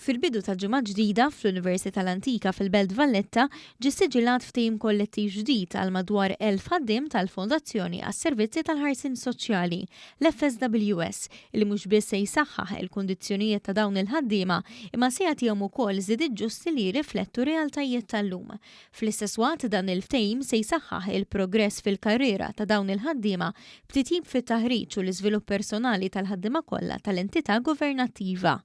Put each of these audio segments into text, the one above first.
Fil-bidu ta' ġimgħa ġdida fl-Università l-Antika fil-Belt Valletta ġie siġillat ftehim kollettiv ġdid għal madwar 1000 ħaddiem tal-Fondazzjoni għas-Servizzi tal-Ħarsien Soċjali, l-FSWS, li mhux biss se jsaħħaħ il-kundizzjonijiet ta' dawn il-ħaddiema imma se jagħtihom ukoll żidiet ġusti li jirriflettu realtajiet tal-lum. Fl-istess waqt dan il-ftehim se jsaħħaħ il-progress fil-karriera ta' dawn il-ħaddiema b'titjib fit-taħriġ u l-iżvilupp personali tal-ħaddiema kollha tal-entità governattiva.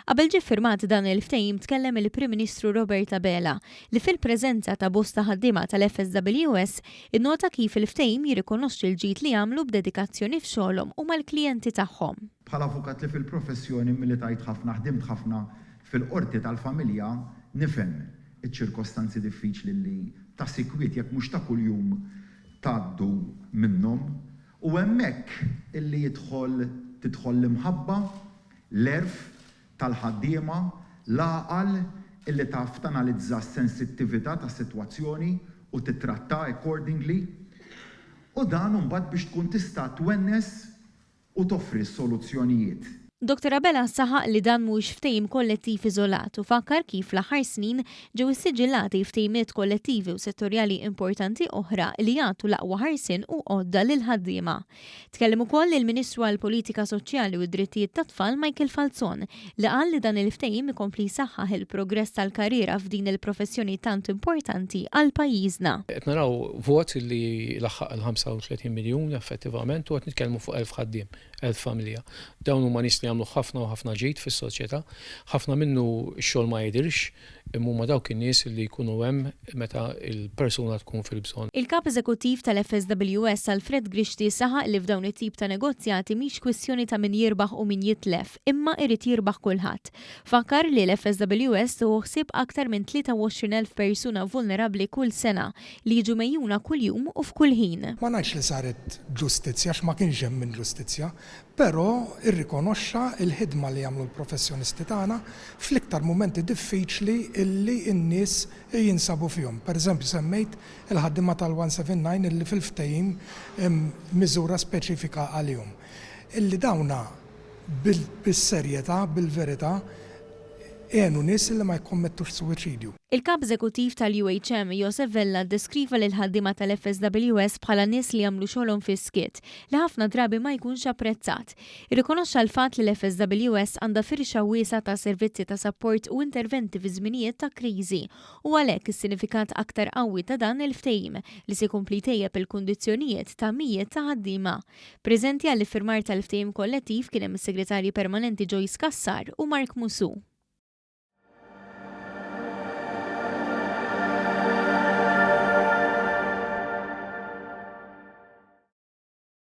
Qabel ġie firmat dan il-ftehim tkellem il-Prim Ministru Robert Abela li fil-preżenza ta' bosta ħaddiema tal-FSWS innota kif il-ftehim jirrikonoxxi l-ġid li għamlu b'dedikazzjoni f'xogħolhom u mal-klijenti tagħhom. Bħala avukat li fil-professjoni milli tajt ħafna ħdimt ħafna fil-qorti tal-familja nifhem iċ-ċirkostanzi diffiċli li ta' sikwiet jekk mhux ta' kuljum tgħaddu minnhom u hemmhekk illi tidħol l-imħabba l-erf tal-ħaddiema l-għaqal illi taf tanalizza s-sensittività tas-sitwazzjoni u titratta accordingly u dan mbagħad biex tkun tista' twennes u toffri soluzzjonijiet. Dr. Abela saħaq li dan mhux ftehim kollettiv iżolat u fakkar kif l-aħħar snin ġew issiġillati ftehimiet kollettivi u settorjali importanti oħra li jagħtu l-aqwa ħarsien u għodda lil ħaddiema. Tkellem ukoll il-Ministru għall-Politika Soċjali u d-Drittijiet tat-Tfal Michael Falzon li qal li dan il-ftehim ikompli jsaħħaħ il-progress tal-karriera f'din il-professjoni tant importanti għal pajjiżna. Qed naraw vot li laħħaq il-35 miljun effettivament u qed nitkellmu fuq 1000 ħaddiem, 1000 familja. Dawn huma nies li għamlu ħafna u ħafna ġid fis-soċjetà, ħafna minnu x-xogħol ma jidirx, imma dawk in-nies li jkunu hemm meta il-persuna tkun fil-bżonn. Il-Kap Eżekuttiv tal-FSWS Alfred Grixti saħaq li f'dawn it-tip ta' negozjati mhix kwistjoni ta' min jirbaħ u min jitlef, imma irid jirbaħ kulħadd. Fakkar li l-FSWS tuħsib aktar minn 23,000 persuna vulnerabbli kull sena li jiġu mejjuna kuljum u f'kull ħin. Ma ngħidx li saret ġustizzja x'ma kienx hemm minn ġustizzja, però irrikonoxxa il-ħidma li jagħmlu l-professjonisti tagħna fl-iktar mumenti diffiċli illi n-nies jinsabu fihom. Pereżempju semmejt il-ħaddiema tal-179 illi fil-ftehim miżura speċifika għalihom. Illi dawna bis-serjetà, bil-verità għenu nies li ma jkommettux suwiċidju. Il-Kap Eżekuttiv tal-UHM Josef Vella deskriva lil ħaddiema tal-FSWS bħala nies li jagħmlu xogħolhom fi-skiet li ħafna drabi ma jkunx apprezzat. Irrikonoxxa l-fatt li l-FSWS għandha firxa wiesa ta' servizzi ta' support u interventi fi żminijiet ta' kriżi u għalhekk is-sinifikat aktar qawwi ta' dan il-ftehim li se jkompli tejjeb il-kundizzjonijiet ta' mijiet ta' ħaddiema. Preżenti għall-iffirmar tal-ftehim kollettiv kien hemm is-Segretarji Permanenti Joyce Kassar u Mark Musu.